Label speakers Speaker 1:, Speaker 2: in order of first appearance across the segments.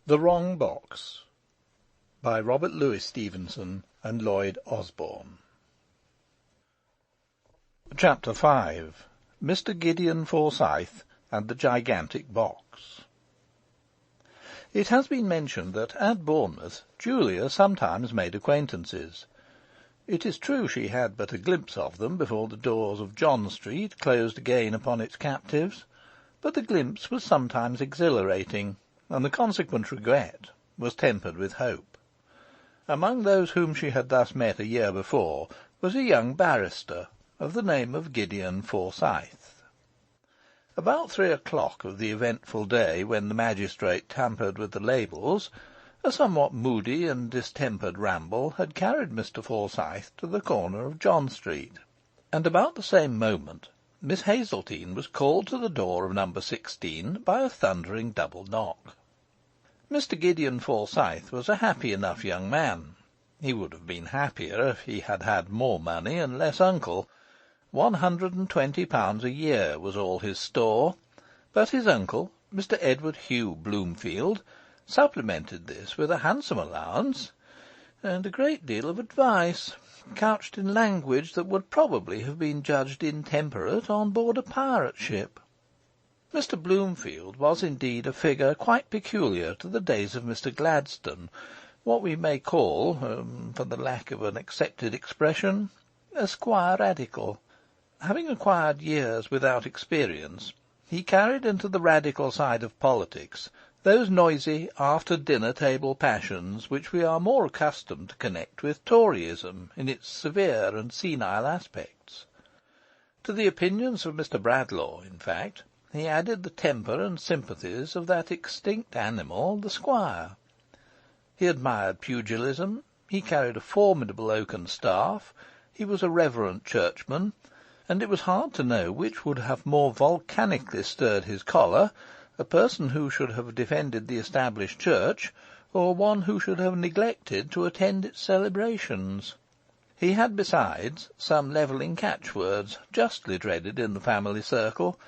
Speaker 1: The Wrong Box by Robert Louis Stevenson and Lloyd Osborne. Chapter 5. Mr. Gideon Forsyth and the Gigantic Box. It has been mentioned that at Bournemouth Julia sometimes made acquaintances. It is true she had but a glimpse of them before the doors of John Street closed again upon its captives, but the glimpse was sometimes exhilarating, and the consequent regret was tempered with hope. Among those whom she had thus met a year before was a young barrister of the name of Gideon Forsyth. About 3 o'clock of the eventful day when the magistrate tampered with the labels, a somewhat moody and distempered ramble had carried Mr. Forsyth to the corner of John Street, and about the same moment Miss Hazeltine was called to the door of number 16 by a thundering double knock. Mr. Gideon Forsyth was a happy enough young man. He would have been happier if he had had more money and less uncle. £120 a year was all his store, but his uncle, Mr. Edward Hugh Bloomfield, supplemented this with a handsome allowance and a great deal of advice, couched in language that would probably have been judged intemperate on board a pirate ship. Mr. Bloomfield was indeed a figure quite peculiar to the days of Mr. Gladstone, what we may call, for the lack of an accepted expression, a squire radical. Having acquired years without experience, he carried into the radical side of politics those noisy after-dinner table passions which we are more accustomed to connect with Toryism in its severe and senile aspects. To the opinions of Mr. Bradlaugh, in fact, he added the temper and sympathies of that extinct animal, the squire. He admired pugilism, he carried a formidable oaken staff, he was a reverent churchman, and it was hard to know which would have more volcanically stirred his choler, a person who should have defended the established church, or one who should have neglected to attend its celebrations. He had, besides, some levelling catchwords, justly dreaded in the family circle,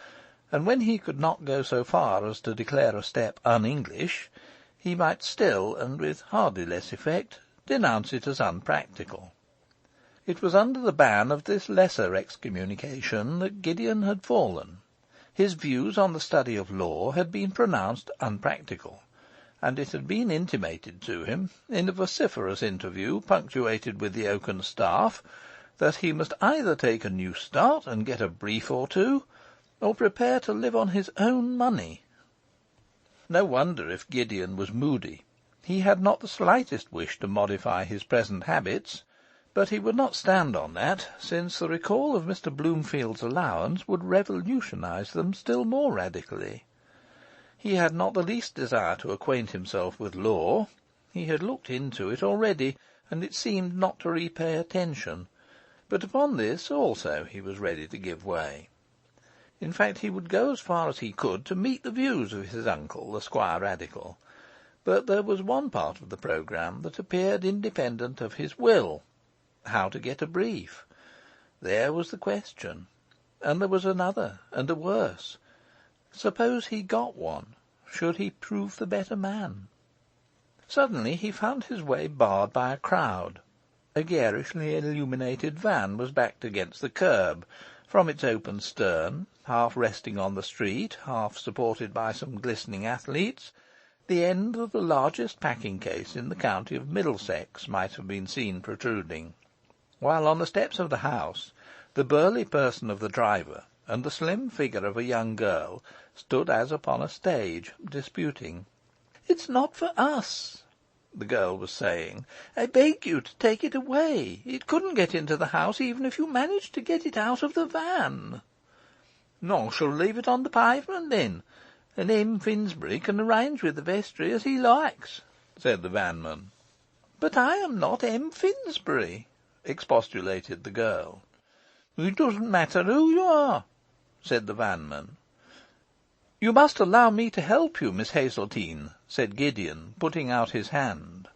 Speaker 1: and when he could not go so far as to declare a step un-English, he might still, and with hardly less effect, denounce it as unpractical. It was under the ban of this lesser excommunication that Gideon had fallen. His views on the study of law had been pronounced unpractical, and it had been intimated to him, in a vociferous interview punctuated with the oaken staff, that he must either take a new start and get a brief or two, or prepare to live on his own money. No wonder if Gideon was moody. He had not the slightest wish to modify his present habits, but he would not stand on that, since the recall of Mr. Bloomfield's allowance would revolutionize them still more radically. He had not the least desire to acquaint himself with law. He had looked into it already, and it seemed not to repay attention, but upon this also he was ready to give way. In fact, he would go as far as he could to meet the views of his uncle, the squire radical. But there was one part of the programme that appeared independent of his will. How to get a brief? There was the question. And there was another, and a worse. Suppose he got one, should he prove the better man? Suddenly he found his way barred by a crowd. A garishly illuminated van was backed against the curb. From its open stern, half resting on the street, half supported by some glistening athletes, the end of the largest packing-case in the county of Middlesex might have been seen protruding, while on the steps of the house the burly person of the driver and the slim figure of a young girl stood as upon a stage, disputing. "It's not for us," the girl was saying. "I beg you to take it away. It couldn't get into the house even if you managed to get it out of the van." "I shall leave it on the pavement, then, and M. Finsbury can arrange with the vestry as he likes," said the vanman. "But I am not M. Finsbury," expostulated the girl. "It doesn't matter who you are," said the vanman. "You must allow me to help you, Miss Hazeltine," said Gideon, putting out his hand.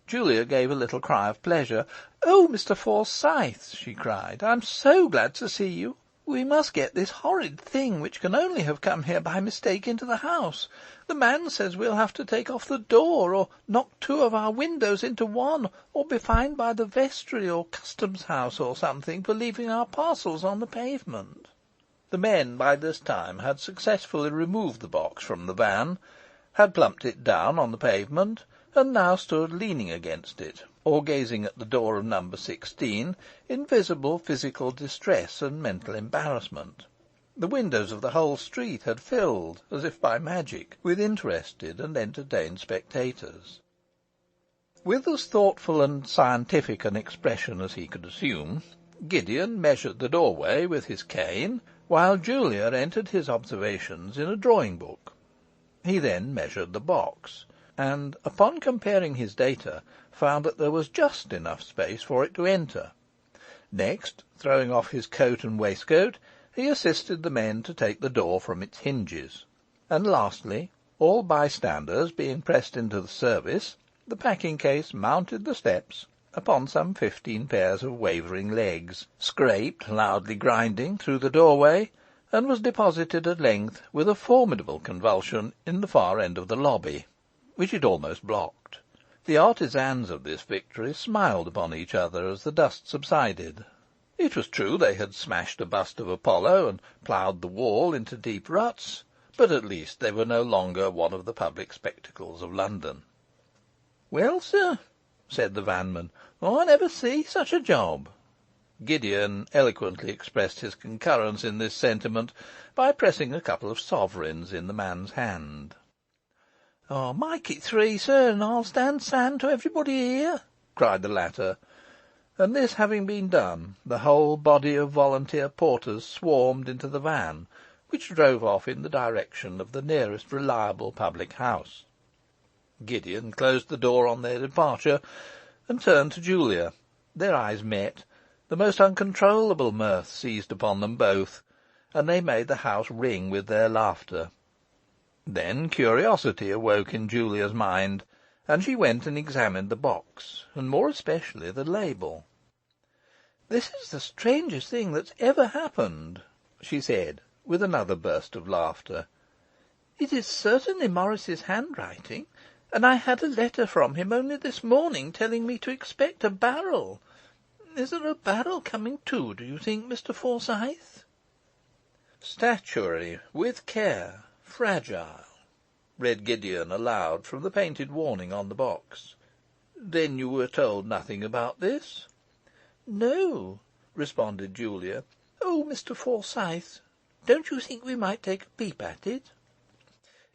Speaker 1: Julia gave a little cry of pleasure. "Oh, Mr. Forsyth," she cried, "I'm so glad to see you. We must get this horrid thing, which can only have come here by mistake, into the house. The man says we'll have to take off the door, or knock two of our windows into one, or be fined by the vestry or customs house or something for leaving our parcels on the pavement." The men by this time had successfully removed the box from the van, had plumped it down on the pavement, and now stood leaning against it, or gazing at the door of number 16, in visible physical distress and mental embarrassment. The windows of the whole street had filled, as if by magic, with interested and entertained spectators. With as thoughtful and scientific an expression as he could assume, Gideon measured the doorway with his cane, while Julia entered his observations in a drawing book. He then measured the box, and, upon comparing his data, found that there was just enough space for it to enter. Next, throwing off his coat and waistcoat, he assisted the men to take the door from its hinges. And lastly, all bystanders being pressed into the service, the packing-case mounted the steps upon some 15 pairs of wavering legs, scraped, loudly grinding, through the doorway, and was deposited at length, with a formidable convulsion, in the far end of the lobby, which it almost blocked. The artisans of this victory smiled upon each other as the dust subsided. It was true they had smashed a bust of Apollo and ploughed the wall into deep ruts, but at least they were no longer one of the public spectacles of London. "Well, sir," said the vanman, "I never see such a job." Gideon eloquently expressed his concurrence in this sentiment by pressing a couple of sovereigns in the man's hand. "Oh, make it 3, sir, and I'll stand sand to everybody here," cried the latter; and this having been done, the whole body of volunteer porters swarmed into the van, which drove off in the direction of the nearest reliable public house. Gideon closed the door on their departure, and turned to Julia. Their eyes met. The most uncontrollable mirth seized upon them both, and they made the house ring with their laughter. Then curiosity awoke in Julia's mind, and she went and examined the box, and more especially the label. "This is the strangest thing that's ever happened," she said, with another burst of laughter. "It is certainly Morris's handwriting, and I had a letter from him only this morning telling me to expect a barrel. Is there a barrel coming too, do you think, Mr. Forsyth?" "Statuary, with care, fragile," read Gideon aloud from the painted warning on the box. "Then you were told nothing about this?" "No," responded Julia. "Oh, Mr. Forsyth, don't you think we might take a peep at it?"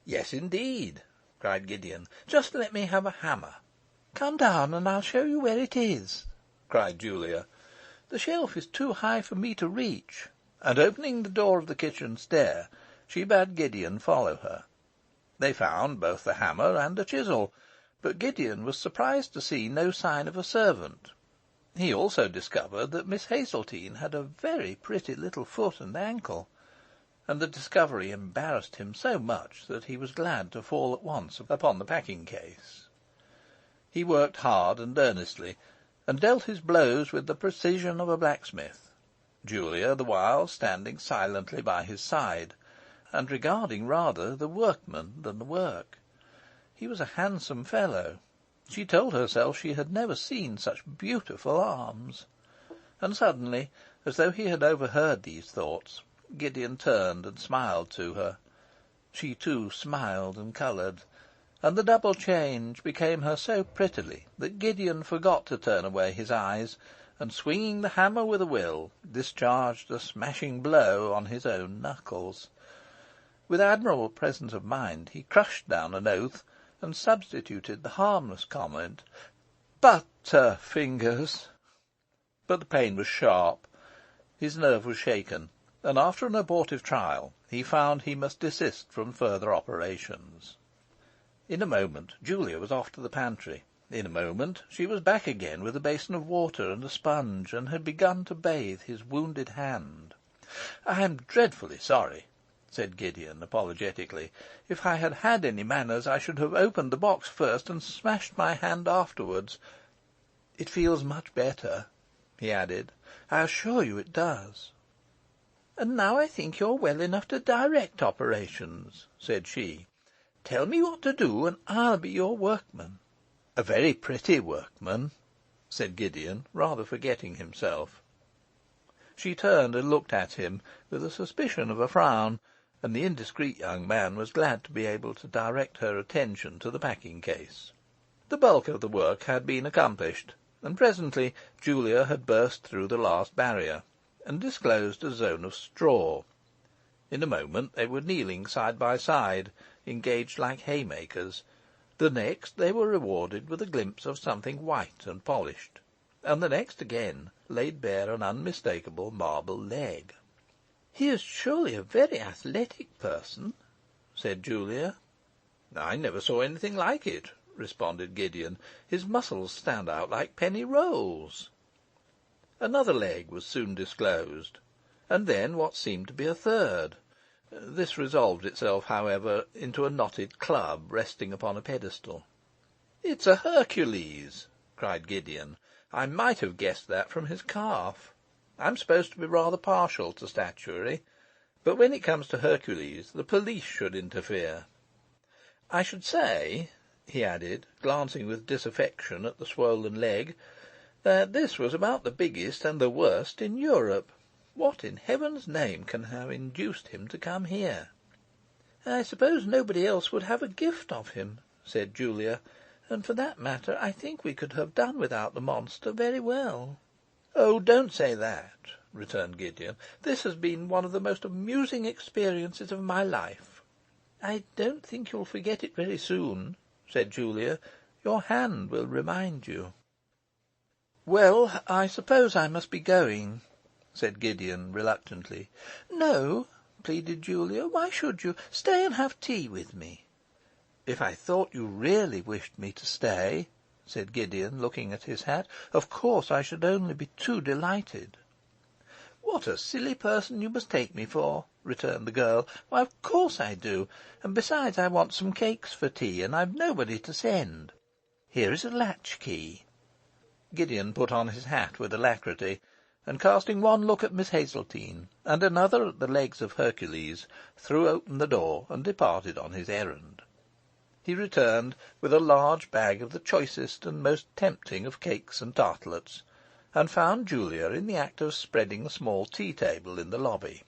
Speaker 1: "Yes, indeed," cried Gideon. "Just let me have a hammer." "Come down, and I'll show you where it is," cried Julia. "The shelf is too high for me to reach." And opening the door of the kitchen stair, she bade Gideon follow her. They found both the hammer and a chisel, but Gideon was surprised to see no sign of a servant. He also discovered that Miss Hazeltine had a very pretty little foot and ankle, and the discovery embarrassed him so much that he was glad to fall at once upon the packing-case. He worked hard and earnestly, and dealt his blows with the precision of a blacksmith, Julia the while standing silently by his side, and regarding rather the workman than the work. He was a handsome fellow. She told herself she had never seen such beautiful arms. And suddenly, as though he had overheard these thoughts, Gideon turned and smiled to her. She too smiled and coloured, and the double change became her so prettily that Gideon forgot to turn away his eyes, and, swinging the hammer with a will, discharged a smashing blow on his own knuckles. With admirable presence of mind, he crushed down an oath, and substituted the harmless comment, "Butterfingers!" But the pain was sharp, his nerve was shaken, and after an abortive trial he found he must desist from further operations. In a moment Julia was off to the pantry. In a moment she was back again with a basin of water and a sponge, and had begun to bathe his wounded hand. "I am dreadfully sorry," said Gideon apologetically. "If I had had any manners, I should have opened the box first and smashed my hand afterwards. It feels much better," he added. "I assure you it does." "And now I think you're well enough to direct operations," said she. "Tell me what to do, and I'll be your workman." "A very pretty workman," said Gideon, rather forgetting himself. She turned and looked at him with a suspicion of a frown, and the indiscreet young man was glad to be able to direct her attention to the packing case. The bulk of the work had been accomplished, and presently Julia had burst through the last barrier, and disclosed a zone of straw. In a moment they were kneeling side by side, engaged like haymakers. The next they were rewarded with a glimpse of something white and polished, and the next again laid bare an unmistakable marble leg. "He is surely a very athletic person," said Julia. "I never saw anything like it," responded Gideon. "His muscles stand out like penny rolls." Another leg was soon disclosed, and then what seemed to be a third. This resolved itself, however, into a knotted club resting upon a pedestal. "It's a Hercules!" cried Gideon. "I might have guessed that from his calf. I'm supposed to be rather partial to statuary, but when it comes to Hercules the police should interfere. I should say," he added, glancing with disaffection at the swollen leg, "that this was about the biggest and the worst in Europe. What in heaven's name can have induced him to come here?" "I suppose nobody else would have a gift of him," said Julia, "and for that matter I think we could have done without the monster very well." "Oh, don't say that," returned Gideon. "This has been one of the most amusing experiences of my life." "I don't think you'll forget it very soon," said Julia. "Your hand will remind you." "Well, I suppose I must be going," said Gideon reluctantly. "No," pleaded Julia. "Why should you? Stay and have tea with me." "If I thought you really wished me to stay," said Gideon, looking at his hat, "of course I should only be too delighted." "What a silly person you must take me for!" returned the girl. "Why, of course I do. And besides, I want some cakes for tea, and I've nobody to send. Here is a latchkey." Gideon put on his hat with alacrity, and casting one look at Miss Hazeltine, and another at the legs of Hercules, threw open the door and departed on his errand. He returned with a large bag of the choicest and most tempting of cakes and tartlets, and found Julia in the act of spreading a small tea table in the lobby.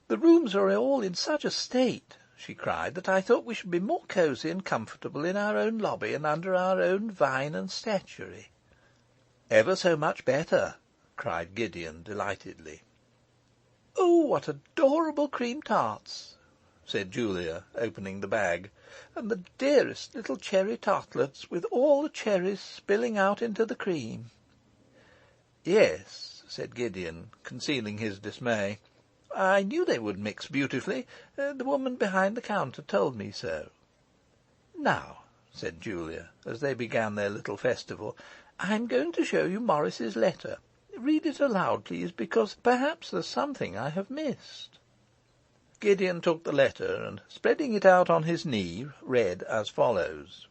Speaker 1: "The rooms are all in such a state," she cried, "that I thought we should be more cosy and comfortable in our own lobby and under our own vine and statuary." "Ever so much better," cried Gideon delightedly. "Oh, what adorable cream tarts!" said Julia, opening the bag. "And the dearest little cherry tartlets, with all the cherries spilling out into the cream." "Yes," said Gideon, concealing his dismay. "I knew they would mix beautifully. The woman behind the counter told me so." "Now," said Julia, as they began their little festival, "I'm going to show you Morris's letter. Read it aloud, please, because perhaps there's something I have missed." Gideon took the letter, and, spreading it out on his knee, read as follows: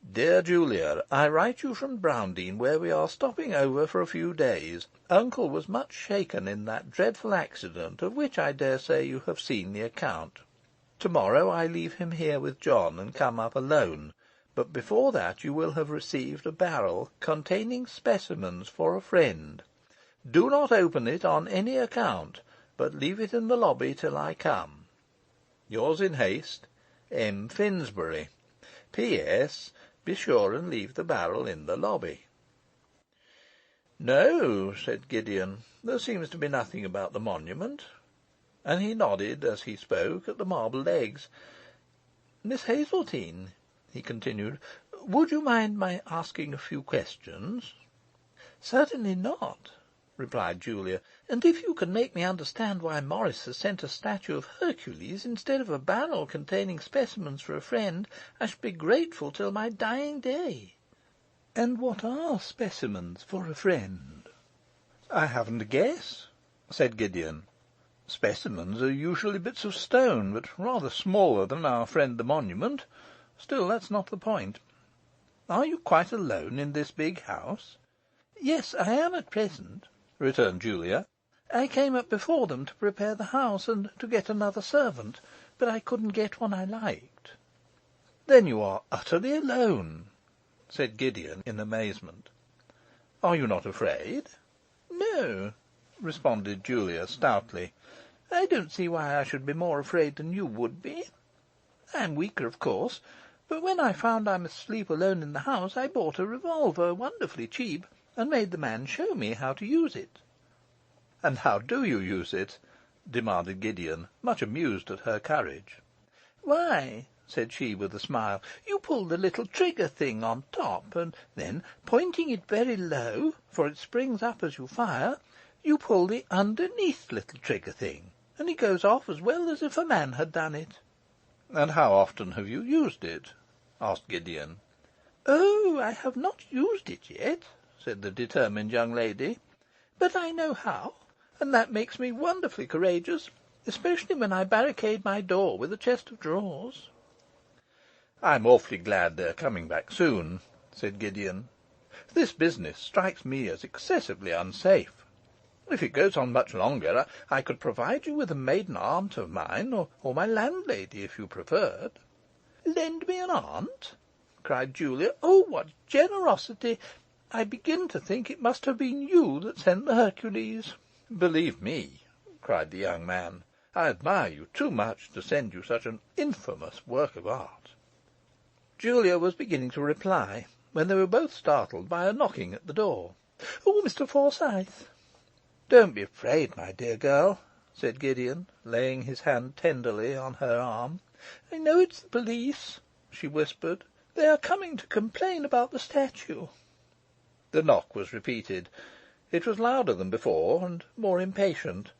Speaker 1: "Dear Julia, I write you from Browndean, where we are stopping over for a few days. Uncle was much shaken in that dreadful accident, of which I dare say you have seen the account. Tomorrow I leave him here with John, and come up alone. But before that you will have received a barrel containing specimens for a friend. Do not open it on any account, but leave it in the lobby till I come. Yours in haste, M. Finsbury. P.S. Be sure and leave the barrel in the lobby." "No," said Gideon, "there seems to be nothing about the monument." And he nodded, as he spoke, at the marble legs. "Miss Hazeltine," he continued, "would you mind my asking a few questions?" "Certainly not," replied Julia. "And if you can make me understand why Morris has sent a statue of Hercules instead of a barrel containing specimens for a friend, I shall be grateful till my dying day." "And what are specimens for a friend?" "I haven't a guess," said Gideon. "Specimens are usually bits of stone, but rather smaller than our friend the monument. Still, that's not the point. Are you quite alone in this big house?" "Yes, I am at present," returned Julia. I came up before them to prepare the house and to get another servant, but I couldn't get one I liked." "Then you are utterly alone," said Gideon in amazement. "Are you not afraid?" "No," responded Julia stoutly. "I don't see why I should be more afraid than you would be. I'm weaker, of course, but when I found I must sleep alone in the house, I bought a revolver, wonderfully cheap, and made the man show me how to use it." "And how do you use it?" demanded Gideon, much amused at her courage. "Why," said she with a smile, "you pull the little trigger thing on top, and then, pointing it very low, for it springs up as you fire, you pull the underneath little trigger thing, and it goes off as well as if a man had done it." "And how often have you used it?" asked Gideon. "Oh, I have not used it yet," said the determined young lady, "but I know how, and that makes me wonderfully courageous, especially when I barricade my door with a chest of drawers." "I'm awfully glad they're coming back soon," said Gideon. "This business strikes me as excessively unsafe. If it goes on much longer, I could provide you with a maiden aunt of mine, or my landlady, if you preferred." "Lend me an aunt?" cried Julia. "Oh, what generosity! I begin to think it must have been you that sent the Hercules." "Believe me," cried the young man, "I admire you too much to send you such an infamous work of art." Julia was beginning to reply, when they were both startled by a knocking at the door. "Oh, Mr. Forsyth!" "Don't be afraid, my dear girl," said Gideon, laying his hand tenderly on her arm. "I know it's the police," she whispered. "They are coming to complain about the statue." The knock was repeated. It was louder than before, and more impatient.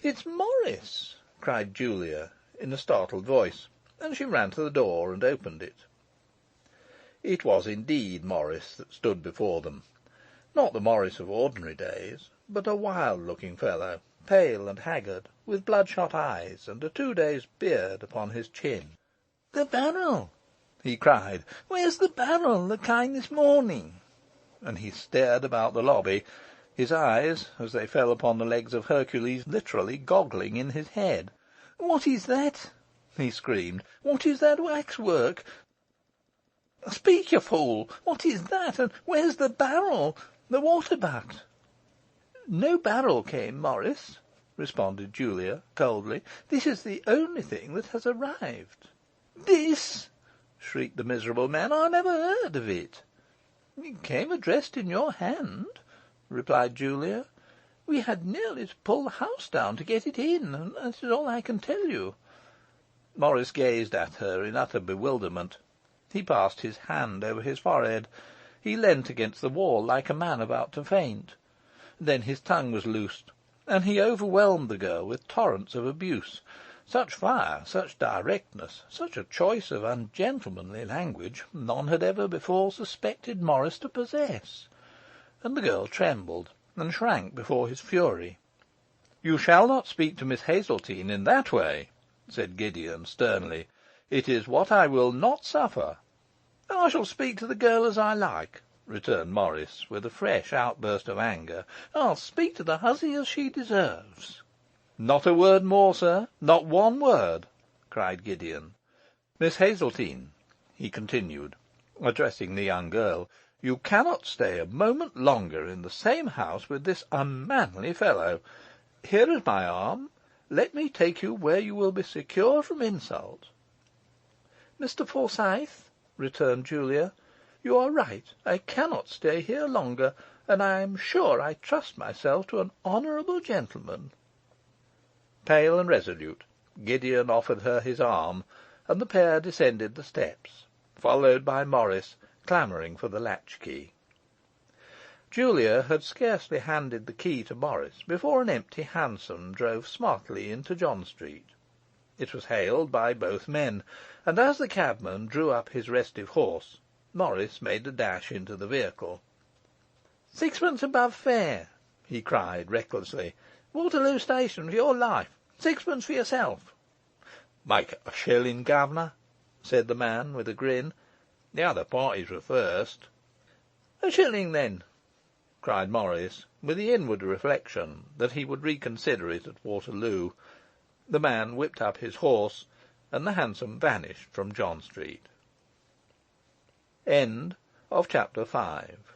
Speaker 1: "It's Morris!" cried Julia, in a startled voice, and she ran to the door and opened it. It was indeed Morris that stood before them. Not the Morris of ordinary days, but a wild-looking fellow, pale and haggard, with bloodshot eyes, and a 2 days' beard upon his chin. "The barrel!" he cried. "Where's the barrel that came this morning?" And he stared about the lobby, his eyes, as they fell upon the legs of Hercules, literally goggling in his head. "What is that?" he screamed. "What is that waxwork? Speak, you fool! What is that? And where's the barrel? The water butt?" "No barrel came, Morris," responded Julia coldly. "This is the only thing that has arrived." "This!" shrieked the miserable man. "I never heard of it." "It came addressed in your hand," replied Julia. "We had nearly to pull the house down to get it in, and that is all I can tell you." Morris gazed at her in utter bewilderment. He passed his hand over his forehead. He leant against the wall like a man about to faint. Then his tongue was loosed, and he overwhelmed the girl with torrents of abuse. Such fire, such directness, such a choice of ungentlemanly language, none had ever before suspected Morris to possess. And the girl trembled, and shrank before his fury. "You shall not speak to Miss Hazeltine in that way," said Gideon sternly. "It is what I will not suffer." "I shall speak to the girl as I like," returned Morris, with a fresh outburst of anger. "I'll speak to the hussy as she deserves." "Not a word more, sir, not one word," cried Gideon. "Miss Hazeltine," he continued, addressing the young girl, "you cannot stay a moment longer in the same house with this unmanly fellow. Here is my arm. Let me take you where you will be secure from insult." "Mr. Forsyth," returned Julia, "you are right. I cannot stay here longer, and I am sure I trust myself to an honourable gentleman." Pale and resolute, Gideon offered her his arm, and the pair descended the steps, followed by Morris, clamouring for the latch-key. Julia had scarcely handed the key to Morris before an empty hansom drove smartly into John Street. It was hailed by both men, and as the cabman drew up his restive horse, Morris made a dash into the vehicle. "Sixpence above fare," he cried recklessly. "Waterloo Station for your life. Sixpence for yourself." "Make it a shilling, governor," said the man, with a grin. "The other parties were first." "A shilling, then." cried Morris, with the inward reflection that he would reconsider it at Waterloo. The man whipped up his horse, and the hansom vanished from John Street. Chapter 5